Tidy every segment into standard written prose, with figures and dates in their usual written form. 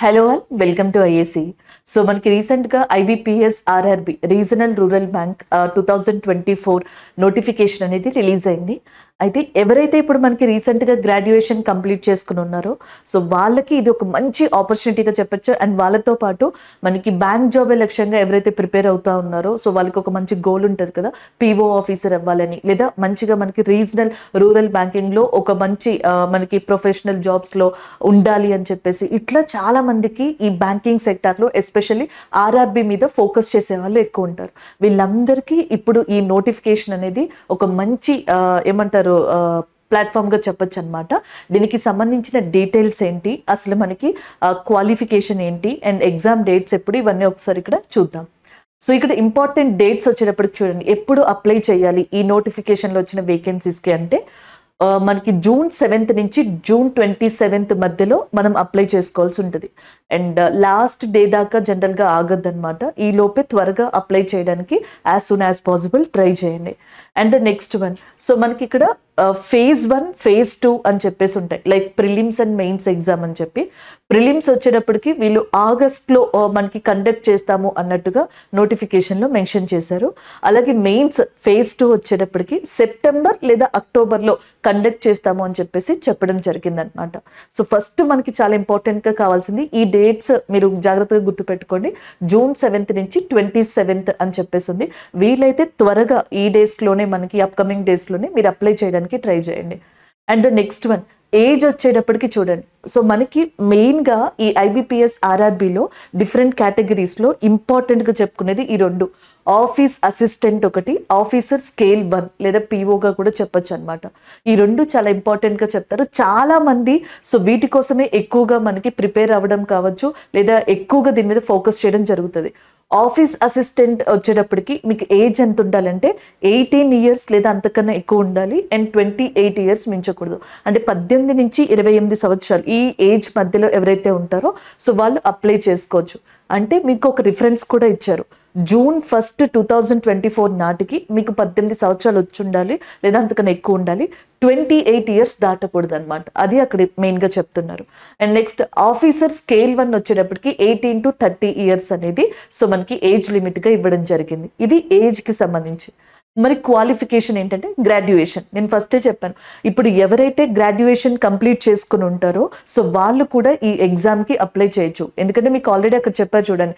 Hello all welcome to IAC. So మనకి రీసెంట్గా IBPS RRB regional rural bank 2024 notification అనేది release అయింది. అయితే ఎవరైతే ఇప్పుడు మనకి రీసెంట్గా గ్రాడ్యుయేషన్ కంప్లీట్ చేసుకుని ఉన్నారో సో వాళ్ళకి ఇది ఒక మంచి ఆపర్చునిటీగా చెప్పొచ్చు. అండ్ వాళ్ళతో పాటు మనకి బ్యాంక్ జాబ్ లక్ష్యంగా ఎవరైతే ప్రిపేర్ అవుతా ఉన్నారో సో వాళ్ళకి ఒక మంచి గోల్ ఉంటుంది కదా, PO ఆఫీసర్ అవ్వాలని, లేదా మంచిగా మనకి రీజనల్ రూరల్ బ్యాంకింగ్లో ఒక మంచి మనకి ప్రొఫెషనల్ జాబ్స్లో ఉండాలి అని చెప్పేసి ఇట్లా చాలా మందికి ఈ బ్యాంకింగ్ సెక్టార్లో ఎస్పెషల్లీ RRB మీద ఫోకస్ చేసే వాళ్ళు ఎక్కువ ఉంటారు. వీళ్ళందరికీ ఇప్పుడు ఈ నోటిఫికేషన్ అనేది ఒక మంచి ఏమంటారు ప్లాట్ఫామ్గా చెప్పొచ్చు అనమాట. దీనికి సంబంధించిన డీటెయిల్స్ ఏంటి, అసలు మనకి క్వాలిఫికేషన్ ఏంటి, అండ్ ఎగ్జామ్ డేట్స్ ఎప్పుడు, ఇవన్నీ ఒకసారి ఇక్కడ చూద్దాం. సో ఇక్కడ ఇంపార్టెంట్ డేట్స్ వచ్చేటప్పటికి చూడండి, ఎప్పుడు అప్లై చేయాలి ఈ నోటిఫికేషన్లో వచ్చిన వేకెన్సీస్కి అంటే మనకి June 7th నుంచి June 27th మధ్యలో మనం అప్లై చేసుకోవాల్సి ఉంటుంది. అండ్ లాస్ట్ డే దాకా జనరల్గా ఆగద్దు అనమాట. ఈ లోపే త్వరగా అప్లై చేయడానికి as soon as possible try చేయండి. And the next one, so మనకి ఇక్కడ phase 1, phase 2 అని చెప్పేసి ఉంటాయి. Like prelims and mains exam అని చెప్పి, ప్రిలిమ్స్ వచ్చేటప్పటికి వీళ్ళు ఆగస్ట్లో మనకి కండక్ట్ చేస్తాము అన్నట్టుగా నోటిఫికేషన్లో మెన్షన్ చేశారు. అలాగే మెయిన్స్ phase 2 వచ్చేటప్పటికి సెప్టెంబర్ లేదా అక్టోబర్లో కండక్ట్ చేస్తాము అని చెప్పేసి చెప్పడం జరిగిందనమాట. సో ఫస్ట్ మనకి చాలా ఇంపార్టెంట్గా కావాల్సింది ఈ డేట్స్ మీరు జాగ్రత్తగా గుర్తుపెట్టుకోండి. June 7th నుంచి 27th అని చెప్పేసి ఉంది. వీలైతే త్వరగా ఈ డేస్లోనే మనకి అప్కమింగ్ డేస్లోనే మీరు అప్లై చేయడానికి ట్రై చేయండి. And the next one, age వచ్చేటప్పటికి చూడండి. సో మనకి మెయిన్గా ఈ IBPS RRBలో డిఫరెంట్ కేటగిరీస్లో ఇంపార్టెంట్గా చెప్పుకునేది ఈ రెండు, ఆఫీస్ అసిస్టెంట్ ఒకటి, ఆఫీసర్ స్కేల్ 1 లేదా POగా కూడా చెప్పొచ్చు అనమాట. ఈ రెండు చాలా ఇంపార్టెంట్గా చెప్తారు చాలా మంది. సో వీటి కోసమే ఎక్కువగా మనకి ప్రిపేర్ అవ్వడం కావచ్చు, లేదా ఎక్కువగా దీని మీద ఫోకస్ చేయడం జరుగుతుంది. ఆఫీస్ అసిస్టెంట్ వచ్చేటప్పటికి మీకు ఏజ్ ఎంత ఉండాలంటే 18 years లేదా అంతకన్నా ఎక్కువ ఉండాలి. And 28 years మించకూడదు. అంటే 18 నుంచి 28 సంవత్సరాలు ఈ ఏజ్ మధ్యలో ఎవరైతే ఉంటారో సో వాళ్ళు అప్లై చేసుకోవచ్చు. అంటే మీకు ఒక రిఫరెన్స్ కూడా ఇచ్చారు, June 1st, 2024 నాటికి మీకు 18 సంవత్సరాలు వచ్చి ఉండాలి లేదా అంతకన్నా ఎక్కువ ఉండాలి, 28 years దాటకూడదు అనమాట. అది అక్కడ మెయిన్గా చెప్తున్నారు. అండ్ నెక్స్ట్ ఆఫీసర్ స్కేల్ 1 వచ్చేటప్పటికి 18 to 30 years అనేది సో మనకి ఏజ్ లిమిట్గా ఇవ్వడం జరిగింది. ఇది ఏజ్కి సంబంధించి. మరి క్వాలిఫికేషన్ ఏంటంటే గ్రాడ్యుయేషన్. నేను ఫస్టే చెప్పాను, ఇప్పుడు ఎవరైతే గ్రాడ్యుయేషన్ కంప్లీట్ చేసుకుని ఉంటారో సో వాళ్ళు కూడా ఈ ఎగ్జామ్కి అప్లై చేయొచ్చు. ఎందుకంటే మీకు ఆల్రెడీ అక్కడ చెప్పారు చూడండి,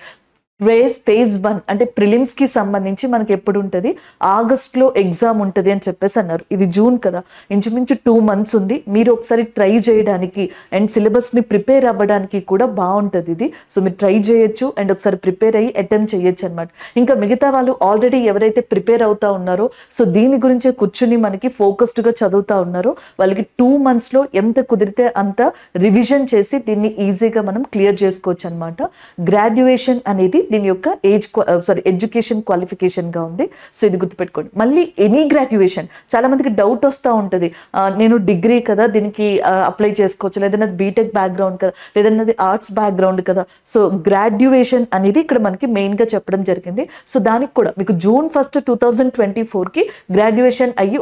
phase 1 అంటే ప్రిలిమ్స్కి సంబంధించి మనకి ఎప్పుడు ఉంటుంది, ఆగస్ట్లో ఎగ్జామ్ ఉంటుంది అని చెప్పేసి అన్నారు. ఇది జూన్ కదా, ఇంచుమించు 2 months ఉంది. మీరు ఒకసారి ట్రై చేయడానికి అండ్ సిలబస్ని ప్రిపేర్ అవ్వడానికి కూడా బాగుంటుంది ఇది. సో మీరు ట్రై చేయొచ్చు అండ్ ఒకసారి ప్రిపేర్ అయ్యి అటెంప్ట్ చేయొచ్చు అనమాట. ఇంకా మిగతా వాళ్ళు ఆల్రెడీ ఎవరైతే ప్రిపేర్ అవుతా ఉన్నారో సో దీని గురించే కూర్చుని మనకి ఫోకస్డ్గా చదువుతూ ఉన్నారో వాళ్ళకి 2 monthsలో ఎంత కుదిరితే అంత రివిజన్ చేసి దీన్ని ఈజీగా మనం క్లియర్ చేసుకోవచ్చు అనమాట. గ్రాడ్యుయేషన్ అనేది దీని యొక్క ఎడ్యుకేషన్ క్వాలిఫికేషన్గా ఉంది. సో ఇది గుర్తుపెట్టుకోండి. మళ్ళీ ఎనీ గ్రాడ్యుయేషన్, చాలా మందికి డౌట్ వస్తూ ఉంటుంది, నేను డిగ్రీ కదా దీనికి అప్లై చేసుకోవచ్చు, లేదా నాది బీటెక్ బ్యాక్గ్రౌండ్ కదా, లేదా నాది ఆర్ట్స్ బ్యాక్గ్రౌండ్ కదా. సో గ్రాడ్యుయేషన్ అనేది ఇక్కడ మనకి మెయిన్గా చెప్పడం జరిగింది. సో దానికి కూడా మీకు June 1st, 2024కి గ్రాడ్యుయేషన్ అయ్యి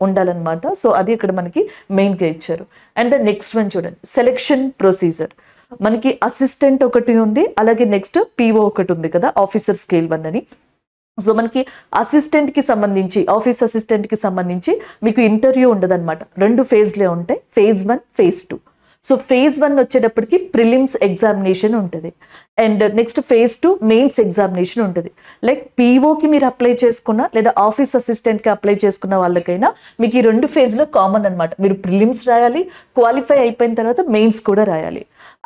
ఉండాలన్నమాట. సో అది ఇక్కడ మనకి మెయిన్గా ఇచ్చారు. అండ్ ద నెక్స్ట్ వన్ చూడండి, సెలెక్షన్ ప్రొసీజర్. మనకి అసిస్టెంట్ ఒకటి ఉంది, అలాగే నెక్స్ట్ PO ఒకటి ఉంది కదా, ఆఫీసర్ స్కేల్ 1 అని. సో మనకి అసిస్టెంట్కి సంబంధించి, ఆఫీస్ అసిస్టెంట్కి సంబంధించి మీకు ఇంటర్వ్యూ ఉండదు అనమాట. 2 phaseలే ఉంటాయి, phase 1, phase 2. సో phase 1 వచ్చేటప్పటికి ప్రిలిమ్స్ ఎగ్జామినేషన్ ఉంటుంది. And next phase 2 mains examination ఉంటుంది. లైక్ POకి మీరు అప్లై చేసుకున్న లేదా ఆఫీస్ అసిస్టెంట్కి అప్లై చేసుకున్న వాళ్ళకైనా మీకు ఈ 2 phaseలో కామన్ అనమాట. మీరు ప్రిలిమ్స్ రాయాలి, క్వాలిఫై అయిపోయిన తర్వాత మెయిన్స్ కూడా రాయాలి.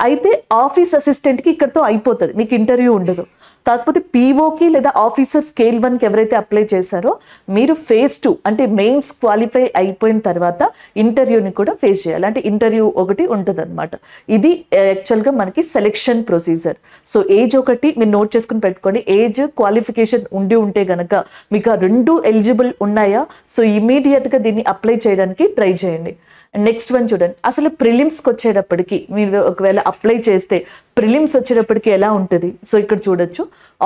అయితే ఆఫీస్ అసిస్టెంట్కి ఇక్కడతో అయిపోతుంది, మీకు ఇంటర్వ్యూ ఉండదు. కాకపోతే POకి లేదా ఆఫీసర్ స్కేల్ 1కి ఎవరైతే అప్లై చేశారో మీరు phase 2 అంటే మెయిన్స్ క్వాలిఫై అయిపోయిన తర్వాత ఇంటర్వ్యూని కూడా ఫేస్ చేయాలి. అంటే ఇంటర్వ్యూ ఒకటి ఉంటుంది అనమాట. ఇది యాక్చువల్గా మనకి సెలెక్షన్ ప్రొసీజర్. సో ఏజ్ ఒకటి మీరు నోట్ చేసుకుని పెట్టుకోండి. ఏజ్ క్వాలిఫికేషన్ ఉంటే గనక మీకు ఆ 2 ఎలిజిబుల్ ఉన్నాయా, సో ఇమీడియట్గా దీన్ని అప్లై చేయడానికి ట్రై చేయండి. నెక్స్ట్ వన్ చూడండి, అసలు ప్రిలిమ్స్కి వచ్చేటప్పటికి మీరు ఒకవేళ అప్లై చేస్తే ప్రిలిమ్స్ వచ్చేటప్పటికి ఎలా ఉంటుంది? సో ఇక్కడ చూడొచ్చు,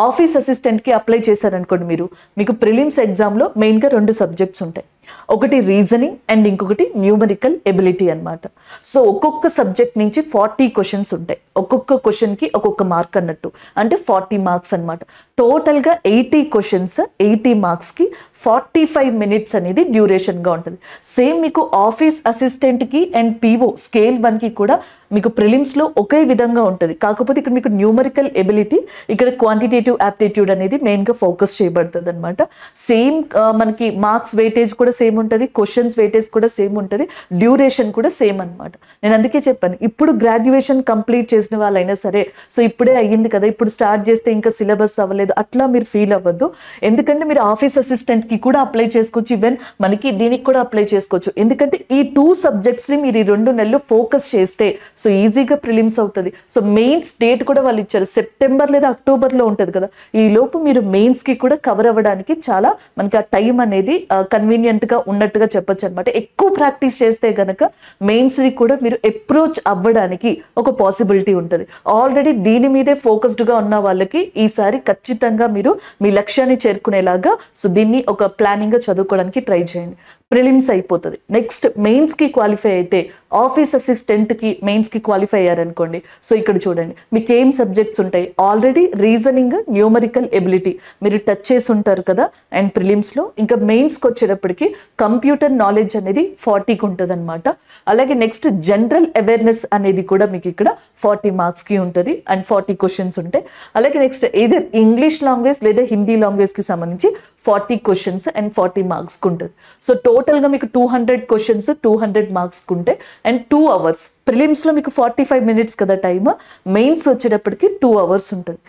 ఆఫీస్ అసిస్టెంట్కి అప్లై చేశారనుకోండి మీరు, మీకు ప్రిలిమ్స్ ఎగ్జామ్లో మెయిన్గా 2 సబ్జెక్ట్స్ ఉంటాయి. ఒకటి రీజనింగ్ అండ్ ఇంకొకటి న్యూమరికల్ ఎబిలిటీ అనమాట. సో ఒక్కొక్క సబ్జెక్ట్ నుంచి 40 క్వశ్చన్స్ ఉంటాయి. ఒక్కొక్క క్వశ్చన్కి ఒక్కొక్క మార్క్ అన్నట్టు, అంటే 40 మార్క్స్ అనమాట. టోటల్గా 80 క్వశ్చన్స్, 80 మార్క్స్కి 45 మినిట్స్ అనేది డ్యూరేషన్గా ఉంటుంది. సేమ్ మీకు ఆఫీస్ అసిస్టెంట్కి అండ్ పీఓ స్కేల్ 1కి కూడా మీకు ప్రిలిమ్స్లో ఒకే విధంగా ఉంటుంది. కాకపోతే ఇక్కడ మీకు న్యూమరికల్ ఎబిలిటీ, ఇక్కడ క్వాంటిటేటివ్ యాప్టిట్యూడ్ అనేది మెయిన్గా ఫోకస్ చేయబడుతుంది అనమాట. సేమ్ మనకి మార్క్స్ వెయిటేజ్ కూడా సేమ్ ఉంటుంది, క్వశ్చన్స్ వెయిటేజ్ కూడా సేమ్ ఉంటుంది, డ్యూరేషన్ కూడా సేమ్ అనమాట. నేను అందుకే చెప్పాను, ఇప్పుడు గ్రాడ్యుయేషన్ కంప్లీట్ చేసిన వాళ్ళైనా సరే, సో ఇప్పుడే అయ్యింది కదా, ఇప్పుడు స్టార్ట్ చేస్తే ఇంకా సిలబస్ అవ్వలేదు, అట్లా మీరు ఫీల్ అవ్వద్దు. ఎందుకంటే మీరు ఆఫీస్ అసిస్టెంట్కి కూడా అప్లై చేసుకోవచ్చు, ఈవెన్ మనకి దీనికి కూడా అప్లై చేసుకోవచ్చు. ఎందుకంటే ఈ 2 సబ్జెక్ట్స్ని మీరు ఈ 2 నెలలు ఫోకస్ చేస్తే సో ఈజీగా ప్రిలిమ్స్ అవుతుంది. సో మెయిన్స్ డేట్ కూడా వాళ్ళు ఇచ్చారు, సెప్టెంబర్ లేదా అక్టోబర్లో ఉంటుంది కదా, ఈ లోపు మీరు మెయిన్స్కి కూడా కవర్ అవ్వడానికి చాలా మనకి ఆ టైం అనేది కన్వీనియంట్గా ఉన్నట్టుగా చెప్పొచ్చు అనమాట. ఎక్కువ ప్రాక్టీస్ చేస్తే గనక మెయిన్స్ని కూడా మీరు అప్రోచ్ అవ్వడానికి ఒక పాసిబిలిటీ ఉంటుంది. ఆల్రెడీ దీని మీదే ఫోకస్డ్గా ఉన్న వాళ్ళకి ఈసారి ఖచ్చితంగా మీరు మీ లక్ష్యాన్ని చేరుకునేలాగా సో దీన్ని ఒక ప్లానింగ్గా చదువుకోవడానికి ట్రై చేయండి. ప్రిలిమ్స్ అయిపోతుంది. నెక్స్ట్ మెయిన్స్కి క్వాలిఫై అయితే, ఆఫీస్ అసిస్టెంట్కి మెయిన్స్కి క్వాలిఫై అయ్యారనుకోండి, సో ఇక్కడ చూడండి మీకు ఏం సబ్జెక్ట్స్ ఉంటాయి. ఆల్రెడీ రీజనింగ్, న్యూమరికల్ ఎబిలిటీ మీరు టచ్ చేసి ఉంటారు కదా అండ్ ప్రిలిమ్స్లో. ఇంకా మెయిన్స్కి వచ్చేటప్పటికి కంప్యూటర్ నాలెడ్జ్ అనేది 40కి ఉంటుంది అనమాట. అలాగే నెక్స్ట్ జనరల్ అవేర్నెస్ అనేది కూడా మీకు ఇక్కడ 40 మార్క్స్కి ఉంటుంది అండ్ 40 క్వశ్చన్స్ ఉంటాయి. అలాగే నెక్స్ట్ ఏదర్ ఇంగ్లీష్ లాంగ్వేజ్ లేదా హిందీ లాంగ్వేజ్కి సంబంధించి 40 క్వశ్చన్స్ అండ్ 40 మార్క్స్కి ఉంటుంది. సో టోటల్గా మీకు 200 క్వశ్చన్స్, 200 మార్క్స్కి ఉంటాయి అండ్ 2 అవర్స్. ప్రిలిమ్స్లో మీకు 45 మినిట్స్ కదా టైమ్, మెయిన్స్ వచ్చేటప్పటికి 2 అవర్స్ ఉంటుంది.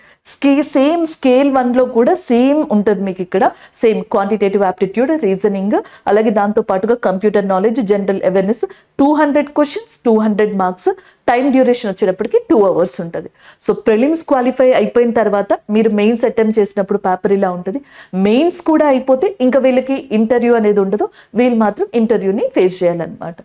సేమ్ స్కేల్ 1లో కూడా సేమ్ ఉంటుంది మీకు ఇక్కడ, సేమ్ క్వాంటిటేటివ్ యాప్టిట్యూడ్, రీజనింగ్, అలాగే దాంతో పాటుగా computer knowledge, general awareness, 200 questions, 200 marks. Time duration వచ్చేటప్పటికి 2 అవర్స్ ఉంటుంది. సో ప్రిలిమ్స్ క్వాలిఫై అయిపోయిన తర్వాత మీరు మెయిన్స్ అటెంప్ట్ చేసినప్పుడు పేపర్ ఇలా ఉంటుంది. మెయిన్స్ కూడా అయిపోతే ఇంకా వీళ్ళకి ఇంటర్వ్యూ అనేది ఉండదు, వీళ్ళు మాత్రం ఇంటర్వ్యూని ఫేస్ చేయాలన్నమాట.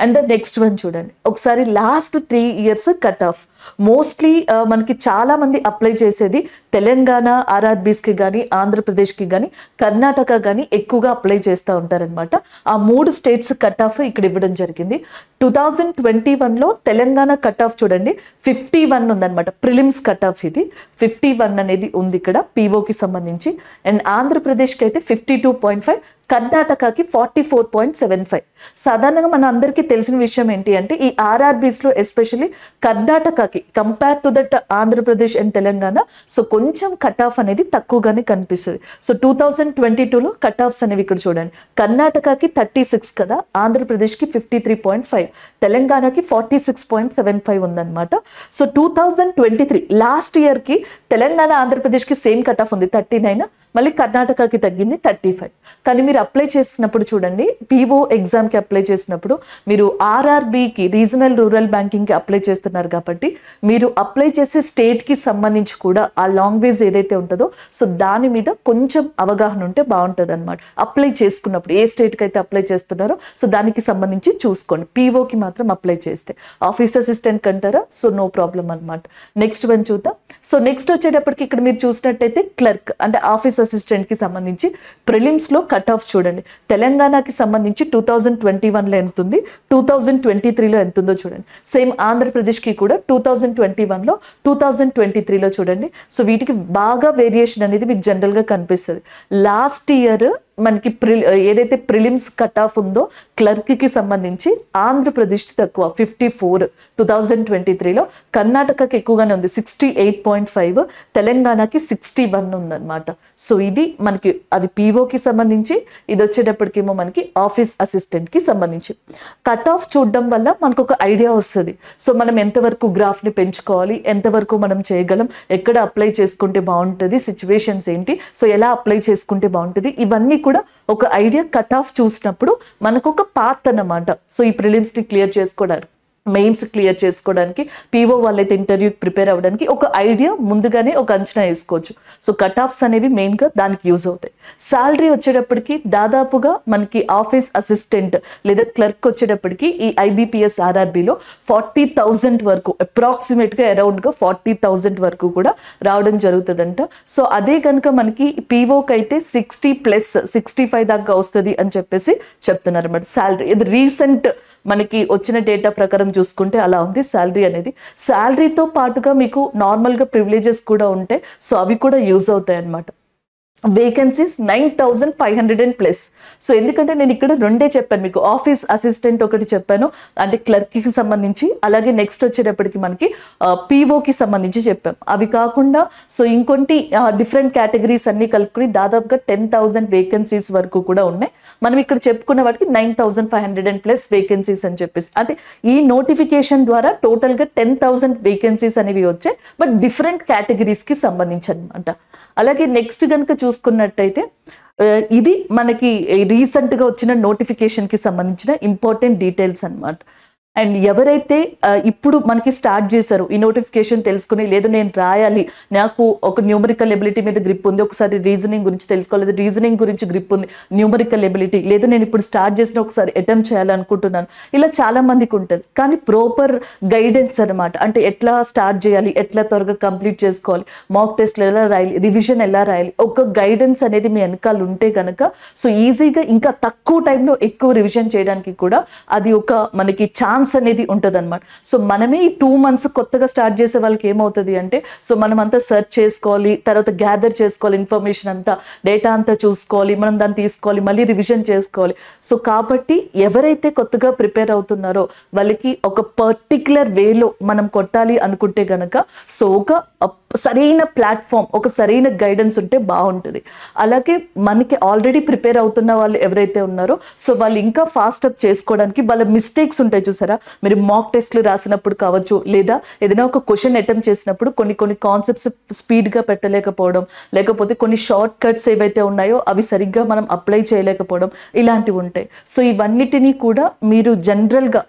అండ్ ద నెక్స్ట్ వన్ చూడండి, ఒకసారి last 3 years cut off. Mostly మనకి చాలా మంది అప్లై చేసేది తెలంగాణ ఆర్ఆర్బీస్కి కానీ, ఆంధ్రప్రదేశ్కి కానీ, కర్ణాటక కానీ ఎక్కువగా అప్లై చేస్తూ ఉంటారనమాట. ఆ 3 స్టేట్స్ కట్ ఆఫ్ ఇక్కడ ఇవ్వడం జరిగింది. 2021లో తెలంగాణ కట్ ఆఫ్ చూడండి 51 ఉందన్నమాట. ప్రిలిమ్స్ కట్ ఆఫ్ ఇది 51 అనేది ఉంది ఇక్కడ పీఓకి సంబంధించి. అండ్ ఆంధ్రప్రదేశ్కి అయితే 52.5, కర్ణాటకకి 44.75. సాధారణంగా మన అందరికీ తెలిసిన విషయం ఏంటి అంటే, ఈ ఆర్ఆర్బీస్లో ఎస్పెషల్లీ కర్ణాటకకి compare to that Andhra Pradesh and Telangana so కొంచెం కట్ ఆఫ్ అనేది తక్కువగానే కనిపిస్తుంది. సో 2022లో కట్ ఆఫ్స్ అనేవి ఇక్కడ చూడండి, కర్ణాటకకి 36 కదా, ఆంధ్రప్రదేశ్కి 53.5, తెలంగాణకి 46.75 ఉందన్నమాట. సో 2023 లాస్ట్ ఇయర్కి తెలంగాణ ఆంధ్రప్రదేశ్కి సేమ్ కట్ ఆఫ్ ఉంది 39, మళ్ళీ కర్ణాటకకి తగ్గింది 35. కానీ మీరు అప్లై చేసినప్పుడు చూడండి, పీఓ ఎగ్జామ్కి అప్లై చేసినప్పుడు మీరు ఆర్ఆర్బీకి రీజనల్ రూరల్ బ్యాంకింగ్కి అప్లై చేస్తున్నారు కాబట్టి మీరు అప్లై చేసే స్టేట్కి సంబంధించి కూడా ఆ లాంగ్వేజ్ ఏదైతే ఉంటుందో సో దాని మీద కొంచెం అవగాహన ఉంటే బాగుంటుంది అనమాట. అప్లై చేసుకున్నప్పుడు ఏ స్టేట్కి అయితే అప్లై చేస్తున్నారో సో దానికి సంబంధించి చూసుకోండి. పీఓకి మాత్రం అప్లై చేస్తే, ఆఫీస్ అసిస్టెంట్ అంటారా సో నో ప్రాబ్లం అనమాట. నెక్స్ట్ వన్ చూద్దాం. సో నెక్స్ట్ వచ్చేటప్పటికి ఇక్కడ మీరు చూసినట్టయితే క్లర్క్ అంటే ఆఫీస్ అసిస్టెంట్కి సంబంధించి ప్రిలిమ్స్లో కట్ ఆఫ్స్ చూడండి. తెలంగాణకి సంబంధించి 2021లో ఎంత ఉంది, 2023లో ఎంత ఉందో చూడండి. సేమ్ ఆంధ్రప్రదేశ్కి కూడా 2021లో, 2023లో చూడండి. సో వీటికి బాగా వేరియేషన్ అనేది మీకు జనరల్గా కనిపిస్తుంది. లాస్ట్ ఇయర్ మనకి ఏదైతే ప్రిలిమ్స్ కట్ ఆఫ్ ఉందో క్లర్క్కి సంబంధించి ఆంధ్రప్రదేశ్కి తక్కువ 54 2023లో, కర్ణాటకకి ఎక్కువగానే ఉంది 68.5, తెలంగాణకి 61 ఉందన్నమాట. సో ఇది మనకి అది పీఓకి సంబంధించి, ఇది వచ్చేటప్పటికేమో మనకి ఆఫీస్ అసిస్టెంట్కి సంబంధించి. కట్ ఆఫ్ చూడడం వల్ల మనకు ఒక ఐడియా వస్తుంది. సో మనం ఎంతవరకు గ్రాఫ్ని పెంచుకోవాలి, ఎంతవరకు మనం చేయగలం, ఎక్కడ అప్లై చేసుకుంటే బాగుంటుంది, సిచ్యువేషన్స్ ఏంటి, సో ఎలా అప్లై చేసుకుంటే బాగుంటుంది, ఇవన్నీ కూడా ఒక ఐడియా కట్ ఆఫ్ చూసినప్పుడు మనకు ఒక పాత్ అన్నమాట. సో ఈ ప్రిలిమ్స్ని క్లియర్ చేసుకోవడానికి మెయిన్స్ క్లియర్ చేసుకోవడానికి, పీఓ వాళ్ళైతే ఇంటర్వ్యూకి ప్రిపేర్ అవ్వడానికి ఒక ఐడియా ముందుగానే ఒక అంచనా వేసుకోవచ్చు. సో కట్ ఆఫ్స్ అనేవి మెయిన్గా దానికి యూజ్ అవుతాయి. శాలరీ వచ్చేటప్పటికి దాదాపుగా మనకి ఆఫీస్ అసిస్టెంట్ లేదా క్లర్క్ వచ్చేటప్పటికి ఈ IBPS RRBలో 40,000 వరకు అప్రాక్సిమేట్గా అరౌండ్గా 40,000 వరకు కూడా రావడం జరుగుతుందంట. సో అదే కనుక మనకి పీఓకి అయితే 60+ 65 దాకా వస్తుంది అని చెప్పేసి చెప్తున్నారు అన్నమాట శాలరీ. ఇది రీసెంట్ మనకి వచ్చిన డేటా ప్రకారం చూసుకుంటే అలా ఉంది శాలరీ అనేది. శాలరీతో పాటుగా మీకు నార్మల్గా ప్రివిలేజెస్ కూడా ఉంటాయి. సో అవి కూడా యూజ్ అవుతాయి అన్నమాట. వేకెన్సీస్ 9,500+. సో ఎందుకంటే నేను ఇక్కడ రెండే చెప్పాను మీకు, ఆఫీస్ అసిస్టెంట్ ఒకటి చెప్పాను అంటే క్లర్క్కి సంబంధించి, అలాగే నెక్స్ట్ వచ్చేటప్పటికి మనకి పీఓకి సంబంధించి చెప్పాం. అవి కాకుండా సో ఇంకొంటి డిఫరెంట్ కేటగిరీస్ అన్ని కలుపుకుని దాదాపుగా 10,000 వేకెన్సీస్ వరకు కూడా ఉన్నాయి. మనం ఇక్కడ చెప్పుకున్న వాటికి 9,500+ వేకెన్సీస్ అని చెప్పేసి, అంటే ఈ నోటిఫికేషన్ ద్వారా టోటల్గా 10,000 వేకెన్సీస్ అనేవి వచ్చాయి, బట్ డిఫరెంట్ కేటగిరీస్కి సంబంధించి అనమాట. అలాగే నెక్స్ట్ కనుక చూసుకున్నట్టయితే ఇది మనకి రీసెంట్గా వచ్చిన నోటిఫికేషన్కి సంబంధించిన ఇంపార్టెంట్ డీటెయిల్స్ అన్నమాట. అండ్ ఎవరైతే ఇప్పుడు మనకి స్టార్ట్ చేశారు ఈ నోటిఫికేషన్ తెలుసుకుని, లేదు నేను రాయాలి, నాకు ఒక న్యూమరికల్ ఎబిలిటీ మీద గ్రిప్ ఉంది, ఒకసారి రీజనింగ్ గురించి తెలుసుకోలేదు, రీజనింగ్ గురించి గ్రిప్ ఉంది, న్యూమరికల్ ఎబిలిటీ లేదు, నేను ఇప్పుడు స్టార్ట్ చేసిన ఒకసారి అటెంప్ట్ చేయాలనుకుంటున్నాను, ఇలా చాలా మందికి ఉంటుంది. కానీ ప్రాపర్ గైడెన్స్ అనమాట, అంటే ఎట్లా స్టార్ట్ చేయాలి, ఎట్లా త్వరగా కంప్లీట్ చేసుకోవాలి, మాక్ టెస్ట్లు ఎలా రాయాలి, రివిజన్ ఎలా రాయాలి, ఒక గైడెన్స్ అనేది మీ వెనకాల ఉంటే కనుక సో ఈజీగా ఇంకా తక్కువ టైంలో ఎక్కువ రివిజన్ చేయడానికి కూడా అది ఒక మనకి ఛాన్స్ అనేది ఉంటుంది అనమాట. సో మనమే ఈ 2 months కొత్తగా స్టార్ట్ చేసే వాళ్ళకి ఏమవుతుంది అంటే, సో మనం అంతా సెర్చ్ చేసుకోవాలి, తర్వాత గ్యాదర్ చేసుకోవాలి, ఇన్ఫర్మేషన్ అంతా, డేటా అంతా చూసుకోవాలి, మనం దాన్ని తీసుకోవాలి, మళ్ళీ రివిజన్ చేసుకోవాలి. సో కాబట్టి ఎవరైతే కొత్తగా ప్రిపేర్ అవుతున్నారో వాళ్ళకి ఒక పర్టిక్యులర్ వేలో మనం కొట్టాలి అనుకుంటే గనక సో ఒక సరైన ప్లాట్ఫామ్, ఒక సరైన గైడెన్స్ ఉంటే బాగుంటుంది. అలాగే మనకి ఆల్రెడీ ప్రిపేర్ అవుతున్న వాళ్ళు ఎవరైతే ఉన్నారో సో వాళ్ళు ఇంకా ఫాస్ట్ అప్ చేసుకోవడానికి వాళ్ళ మిస్టేక్స్ ఉంటాయి చూసారా, మీరు మాక్ టెస్ట్లు రాసినప్పుడు కావచ్చు, లేదా ఏదైనా ఒక క్వశ్చన్ అటెంప్ట్ చేసినప్పుడు కొన్ని కాన్సెప్ట్స్ స్పీడ్గా పెట్టలేకపోవడం, లేకపోతే కొన్ని షార్ట్ కట్స్ ఏవైతే ఉన్నాయో అవి సరిగ్గా మనం అప్లై చేయలేకపోవడం, ఇలాంటివి ఉంటాయి. సో ఇవన్నిటినీ కూడా మీరు జనరల్గా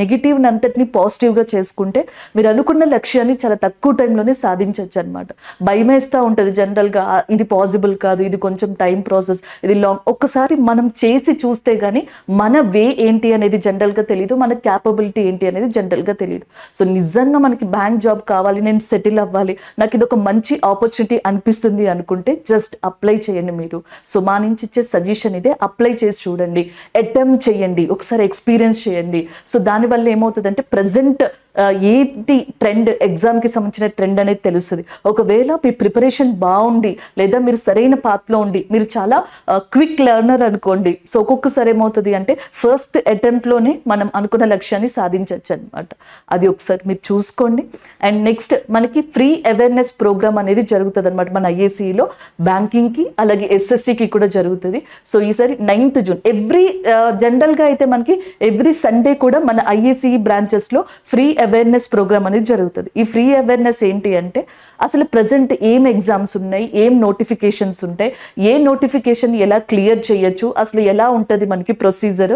నెగిటివ్ అంతటిని పాజిటివ్గా చేసుకుంటే మీరు అనుకున్న లక్ష్యాన్ని చాలా తక్కువ టైంలోనే సాధించవచ్చు అనమాట. భయం వేస్తూ ఉంటుంది జనరల్గా, ఇది పాసిబుల్ కాదు, ఇది కొంచెం టైం ప్రాసెస్, ఇది లాంగ్. ఒక్కసారి మనం చేసి చూస్తే కానీ మన వే ఏంటి అనేది జనరల్గా తెలియదు, మన క్యాపబిలిటీ ఏంటి అనేది జనరల్గా తెలియదు. సో నిజంగా మనకి బ్యాంక్ జాబ్ కావాలి, నేను సెటిల్ అవ్వాలి, నాకు ఇది ఒక మంచి ఆపర్చునిటీ అనిపిస్తుంది అనుకుంటే జస్ట్ అప్లై చేయండి మీరు. సో మా నుంచి ఇచ్చే సజెషన్ ఇదే, అప్లై చేసి చూడండి, అటెంప్ట్ చేయండి, ఒకసారి ఎక్స్పీరియన్స్ చేయండి. సో దానివల్ల ఏమవుతుందంటే ప్రజెంట్ ఏంటి ట్రెండ్, ఎగ్జామ్కి సంబంధించిన ట్రెండ్ అనేది తెలుస్తుంది. ఒకవేళ మీ ప్రిపరేషన్ బాగుండి లేదా మీరు సరైన పాత్లో ఉండి మీరు చాలా క్విక్ లెర్నర్ అనుకోండి, సో ఒక్కొక్కసారి ఏమవుతుంది అంటే ఫస్ట్ అటెంప్ట్లోనే మనం అనుకున్న లక్ష్యాన్ని సాధించవచ్చు అనమాట. అది ఒకసారి మీరు చూసుకోండి. అండ్ నెక్స్ట్ మనకి ఫ్రీ అవేర్నెస్ ప్రోగ్రామ్ అనేది జరుగుతుంది అనమాట మన IACEలో, బ్యాంకింగ్కి అలాగే SSCకి కూడా జరుగుతుంది. సో ఈసారి 9th June జనరల్గా అయితే మనకి ఎవ్రీ సండే కూడా మన IACE బ్రాంచెస్లో ఫ్రీ అవేర్నెస్ ప్రోగ్రామ్ అనేది జరుగుతుంది. ఈ ఫ్రీ అవేర్నెస్ ఏంటి అంటే అసలు ప్రజెంట్ ఏం ఎగ్జామ్స్ ఉన్నాయి, ఏం నోటిఫికేషన్స్ ఉంటాయి, ఏ నోటిఫికేషన్ ఎలా క్లియర్ చేయొచ్చు, అసలు ఎలా ఉంటుంది మనకి ప్రొసీజర్,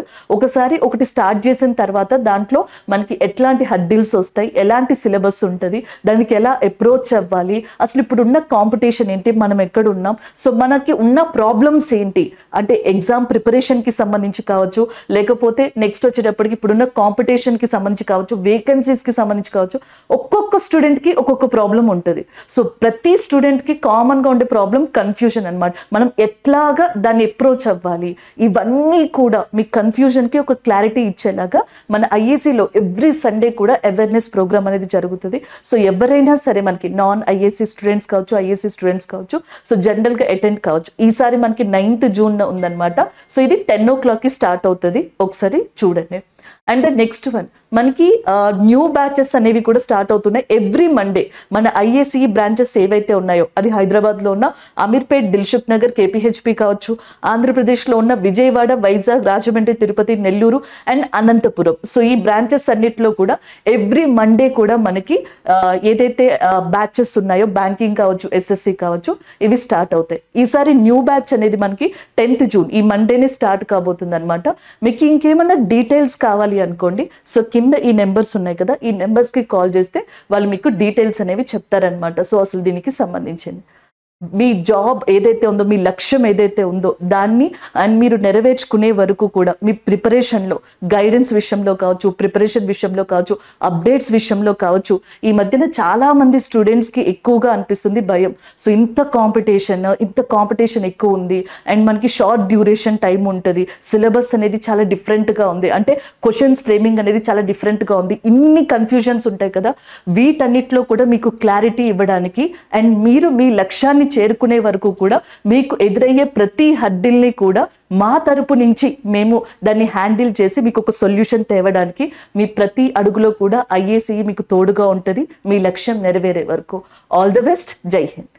ఒకటి స్టార్ట్ చేసిన తర్వాత దాంట్లో మనకి ఎట్లాంటి హడ్డిల్స్ వస్తాయి, ఎలాంటి సిలబస్ ఉంటుంది, దానికి ఎలా అప్రోచ్ అవ్వాలి, అసలు ఇప్పుడున్న కాంపిటీషన్ ఏంటి, మనం ఎక్కడ ఉన్నాం, సో మనకి ఉన్న ప్రాబ్లమ్స్ ఏంటి అంటే ఎగ్జామ్ ప్రిపరేషన్కి సంబంధించి కావచ్చు, లేకపోతే నెక్స్ట్ వచ్చేటప్పటికి ఇప్పుడున్న కాంపిటీషన్కి సంబంధించి కావచ్చు, వేకెన్సీస్కి సంబంధించి కావచ్చు, ఒక్కొక్క స్టూడెంట్కి ఒక్కొక్క ప్రాబ్లం ఉంటుంది. సో ప్రతి స్టూడెంట్కి కామన్గా ఉండే ప్రాబ్లం కన్ఫ్యూజన్ అనమాట. మనం ఎట్లాగా దాన్ని అప్రోచ్ అవ్వాలి, ఇవన్నీ కూడా మీ కన్ఫ్యూజన్కి ఒక క్లారిటీ ఇచ్చేలాగా మన IACEలో ఎవ్రీ సండే కూడా అవేర్నెస్ ప్రోగ్రామ్ అనేది జరుగుతుంది. సో ఎవరైనా సరే మనకి నాన్ IAC స్టూడెంట్స్ కావచ్చు, IAC స్టూడెంట్స్ కావచ్చు, సో జనరల్గా అటెండ్ కావచ్చు. ఈసారి మనకి 9th June ఉందన్నమాట. సో ఇది 10 o'clockకి స్టార్ట్ అవుతుంది, ఒకసారి చూడండి. అండ్ ద నెక్స్ట్ వన్ మనకి న్యూ బ్యాచెస్ అనేవి కూడా స్టార్ట్ అవుతున్నాయి ఎవ్రీ మండే. మన IACE బ్రాంచెస్ ఏవైతే ఉన్నాయో అది హైదరాబాద్లో ఉన్న అమీర్పేట్, దిల్సుఖ్ నగర్, KPHP కావచ్చు, ఆంధ్రప్రదేశ్లో ఉన్న విజయవాడ, వైజాగ్, రాజమండ్రి, తిరుపతి, నెల్లూరు అండ్ అనంతపురం. సో ఈ బ్రాంచెస్ అన్నిటిలో కూడా ఎవ్రీ మండే కూడా మనకి ఏదైతే బ్యాచెస్ ఉన్నాయో బ్యాంకింగ్ కావచ్చు, SSC కావచ్చు, ఇవి స్టార్ట్ అవుతాయి. ఈసారి న్యూ బ్యాచ్ అనేది మనకి 10th June ఈ మండేనే స్టార్ట్ కాబోతుంది అనమాట. మీకు ఇంకేమన్నా డీటెయిల్స్ కావాలి కావాలి అనుకోండి, సో కింద ఈ నెంబర్స్ ఉన్నాయి కదా, ఈ నెంబర్స్కి కాల్ చేస్తే వాళ్ళు మీకు డీటెయిల్స్ అనేవి చెప్తారనమాట. సో అసలు దీనికి సంబంధించింది మీ జాబ్ ఏదైతే ఉందో, మీ లక్ష్యం ఏదైతే ఉందో దాన్ని అండ్ మీరు నెరవేర్చుకునే వరకు కూడా మీ ప్రిపరేషన్లో గైడెన్స్ విషయంలో కావచ్చు, ప్రిపరేషన్ విషయంలో కావచ్చు, అప్డేట్స్ విషయంలో కావచ్చు, ఈ మధ్యన చాలామంది స్టూడెంట్స్కి ఎక్కువగా అనిపిస్తుంది భయం. సో ఇంత కాంపిటీషన్ ఎక్కువ ఉంది అండ్ మనకి షార్ట్ డ్యూరేషన్ టైం ఉంటుంది, సిలబస్ అనేది చాలా డిఫరెంట్గా ఉంది, అంటే క్వశ్చన్స్ ఫ్రేమింగ్ అనేది చాలా డిఫరెంట్గా ఉంది, ఇన్ని కన్ఫ్యూజన్స్ ఉంటాయి కదా. వీటన్నిటిలో కూడా మీకు క్లారిటీ ఇవ్వడానికి అండ్ మీరు మీ లక్ష్యాన్ని చేరుకునే వరకు కూడా మీకు ఎదురయ్యే ప్రతి హర్డిల్ని కూడా మా తరపు నుంచి మేము దాన్ని హ్యాండిల్ చేసి మీకు ఒక సొల్యూషన్ తేవడానికి మీ ప్రతి అడుగులో కూడా IACE మీకు తోడుగా ఉంటుంది మీ లక్ష్యం నెరవేరే వరకు. All the best. జై హింద్.